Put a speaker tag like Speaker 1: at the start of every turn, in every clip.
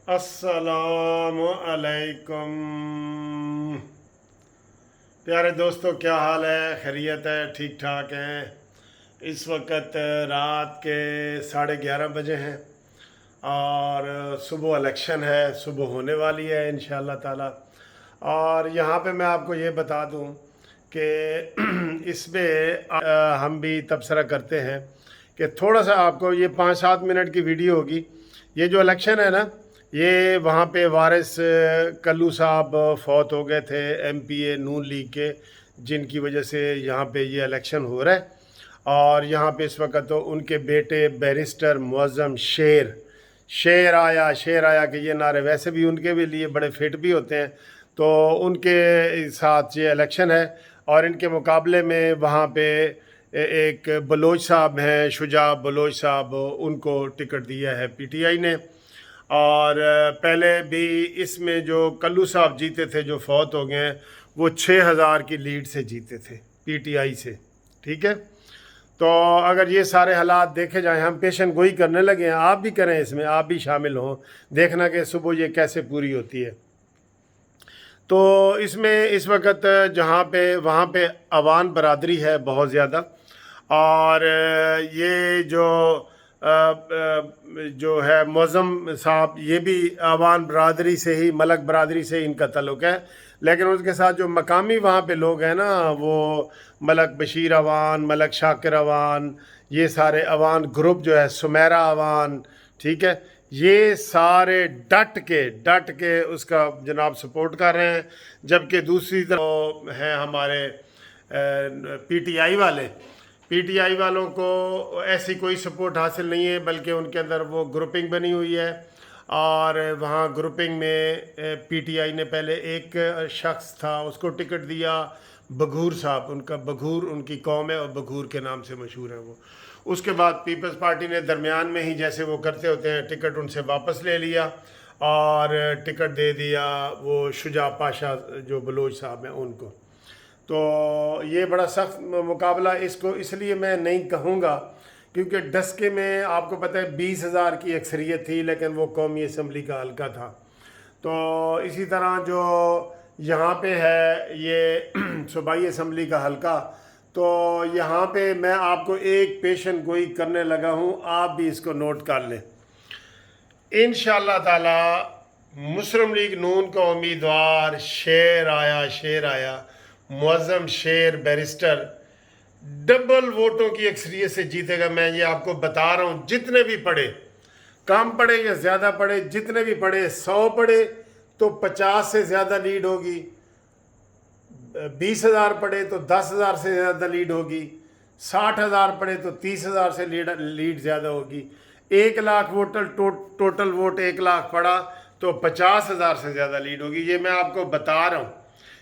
Speaker 1: अस्सलाम अलैकुम प्यारे दोस्तों, क्या हाल है? खैरियत है? ठीक ठाक हैं? इस वक्त रात के 11:30 बजे हैं और सुबह इलेक्शन है, सुबह होने वाली है इंशाअल्लाह ताला। और यहाँ पे मैं आपको ये बता दूँ कि इसमें हम भी तबसरा करते हैं कि थोड़ा सा आपको ये 5-7 मिनट की वीडियो होगी। ये जो इलेक्शन है ना, ये वहाँ पे वारिस कल्लू साहब फौत हो गए थे, एमपीए नून लीग के, जिनकी वजह से यहाँ पे ये इलेक्शन हो रहा है। और यहाँ पे इस वक्त तो उनके बेटे बैरिस्टर मुअज़्ज़म शेर आया कि ये नारे वैसे भी उनके भी लिए बड़े फिट भी होते हैं, तो उनके साथ ये इलेक्शन है। और इनके मुकाबले में वहाँ पे एक बलोच साहब हैं, शुजा बलोच साहब, उनको टिकट दिया है पीटीआई ने। और पहले भी इसमें जो कल्लू साहब जीते थे, जो फौत हो गए हैं, वो 6000 की लीड से जीते थे पीटीआई से। ठीक है, तो अगर ये सारे हालात देखे जाएं, हम पेशन गोई करने लगे हैं, आप भी करें, इसमें आप भी शामिल हों, देखना कि सुबह ये कैसे पूरी होती है। तो इसमें इस वक्त जहाँ पे वहाँ पे अवान बरादरी है बहुत ज़्यादा। और ये जो है मुअज़्ज़म साहब, ये भी अवान बरादरी से ही, मलक बरादरी से इनका ताल्लुक़ है। लेकिन उसके साथ जो मकामी वहाँ पे लोग हैं ना, वो मलक बशीर अवान, मलक शाकिर अवान, ये सारे अवान ग्रुप जो है, सुमेरा अवान, ठीक है, ये सारे डट के उसका जनाब सपोर्ट कर रहे हैं। जबकि दूसरी तरफ हैं हमारे पीटीआई वालों को ऐसी कोई सपोर्ट हासिल नहीं है, बल्कि उनके अंदर वो ग्रुपिंग बनी हुई है। और वहाँ ग्रुपिंग में पीटीआई ने पहले एक शख्स था, उसको टिकट दिया, बघूर साहब, उनका बघूर उनकी कौम है और बघूर के नाम से मशहूर है वो। उसके बाद पीपल्स पार्टी ने दरमियान में ही, जैसे वो करते होते हैं, टिकट उनसे वापस ले लिया और टिकट दे दिया वो शुजा पाशा जो बलोच साहब हैं उनको। तो ये बड़ा सख्त मुकाबला, इसको इसलिए मैं नहीं कहूँगा क्योंकि डस्के में आपको पता है 20,000 की अक्सरियत थी, लेकिन वो कौमी असम्बली का हल्का था। तो इसी तरह जो यहाँ पे है ये सूबाई असम्बली का हल्का, तो यहाँ पे मैं आपको एक पेशन गोई करने लगा हूँ, आप भी इसको नोट कर लें। इंशाअल्लाह ताला मुस्लिम लीग नून का उम्मीदवार शेर आया मुअज़्ज़म शेर बैरिस्टर डबल वोटों की अक्सरियत से जीतेगा। मैं ये आपको बता रहा हूँ, जितने भी पढ़े, कम पढ़े या ज़्यादा पढ़े, जितने भी पढ़े, 100 पढ़े तो 50 से ज़्यादा लीड होगी, 20,000 पढ़े तो 10,000 से ज़्यादा लीड होगी, 60,000 पढ़े तो 30,000 से लीड ज़्यादा होगी, 1 लाख टोटल वोट 1 लाख पड़ा तो 50,000 से ज़्यादा लीड होगी। ये मैं आपको बता रहा हूँ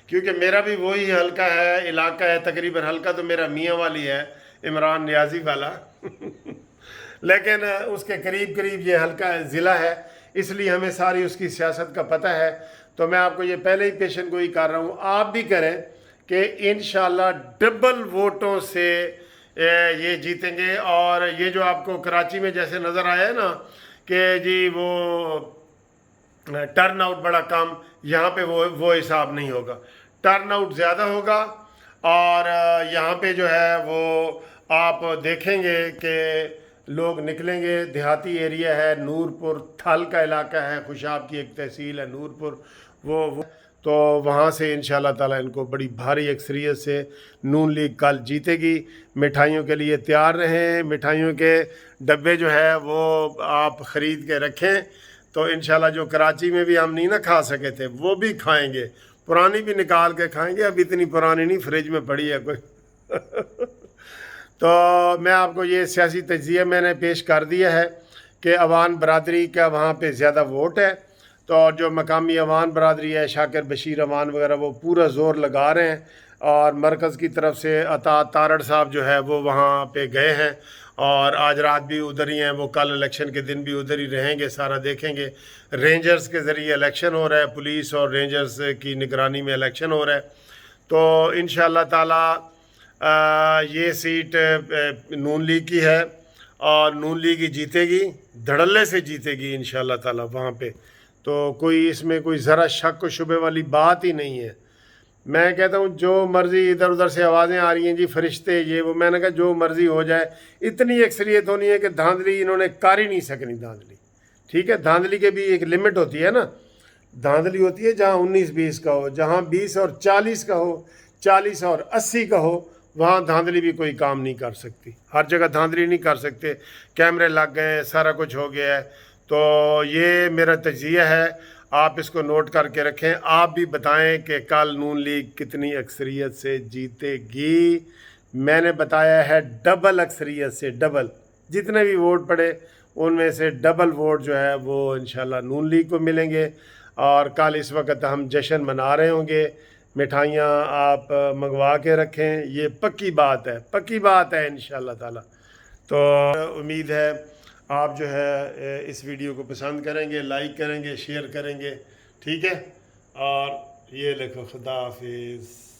Speaker 1: क्योंकि मेरा भी वही हल्का है, इलाका है तकरीबन। हल्का तो मेरा मियाँ वाली है, इमरान नियाजी वाला लेकिन उसके करीब ये हल्का ज़िला है, इसलिए हमें सारी उसकी सियासत का पता है। तो मैं आपको ये पहले ही पेशन गोई कर रहा हूँ, आप भी करें कि इंशाल्लाह डबल वोटों से ये जीतेंगे। और ये जो आपको कराची में जैसे नज़र आया है ना कि जी वो टर्न आउट बड़ा कम, यहाँ पे वो हिसाब नहीं होगा, टर्न आउट ज़्यादा होगा। और यहाँ पे जो है वो आप देखेंगे कि लोग निकलेंगे। देहाती एरिया है, नूरपुर थल का इलाका है, खुशाब की एक तहसील है नूरपुर, वो तो वहाँ से इंशाल्लाह ताला इनको बड़ी भारी अक्सरियत से नून लीग कल जीतेगी। मिठाइयों के लिए तैयार रहें, मिठाइयों के डब्बे जो है वो आप ख़रीद के रखें, तो इंशाल्लाह जो कराची में भी हम नहीं ना खा सके थे वो भी खाएंगे, पुरानी भी निकाल के खाएंगे। अब इतनी पुरानी नहीं, फ्रिज में पड़ी है कोई तो मैं आपको ये सियासी तज्ज़िया मैंने पेश कर दिया है कि अवान बरादरी का वहाँ पे ज़्यादा वोट है। तो जो मकामी अवान बरादरी है, शाकिर बशीर अवान वगैरह, वो पूरा ज़ोर लगा रहे हैं। और मरकज़ की तरफ से अता तारड़ साहब जो है वो वहाँ पे गए हैं और आज रात भी उधर ही हैं, वो कल इलेक्शन के दिन भी उधर ही रहेंगे, सारा देखेंगे। रेंजर्स के ज़रिए इलेक्शन हो रहा है, पुलिस और रेंजर्स की निगरानी में इलेक्शन हो रहा है। तो इंशाअल्लाह ताला ये सीट नून लीग की है और नून लीग ही जीतेगी, धड़ल्ले से जीतेगी इंशाअल्लाह ताला वहाँ पे। تو کوئی اس میں کوئی ذرا شک و شبے والی بات ہی نہیں ہے۔ میں کہتا ہوں جو مرضی ادھر ادھر سے آوازیں آ رہی ہیں جی فرشتے یہ وہ، میں نے کہا جو مرضی ہو جائے، اتنی اکثریت ہونی ہے کہ دھاندلی انہوں نے کر ہی نہیں سکنی دھاندلی، ٹھیک ہے۔ دھاندلی کے بھی ایک لمٹ ہوتی ہے نا، دھاندلی ہوتی ہے جہاں 19-20 کا ہو، جہاں 20 اور 40 کا ہو، 40 اور 80 کا ہو، وہاں دھاندلی بھی کوئی کام نہیں کر سکتی۔ ہر جگہ دھاندلی نہیں کر سکتے، کیمرے لگ گئے، سارا کچھ ہو گیا ہے۔ تو یہ میرا تجزیہ ہے، آپ اس کو نوٹ کر کے رکھیں۔ آپ بھی بتائیں کہ کل نون لیگ کتنی اکثریت سے جیتے گی۔ میں نے بتایا ہے ڈبل اکثریت سے، ڈبل، جتنے بھی ووٹ پڑے ان میں سے ڈبل ووٹ جو ہے وہ انشاءاللہ نون لیگ کو ملیں گے۔ اور کل اس وقت ہم جشن منا رہے ہوں گے، مٹھائیاں آپ منگوا کے رکھیں، یہ پکی بات ہے، پکی بات ہے انشاءاللہ تعالی۔ تو امید ہے آپ جو ہے اس ویڈیو کو پسند کریں گے، لائک کریں گے، شیئر کریں گے، ٹھیک ہے۔ اور یہ لکھو خدا حافظ۔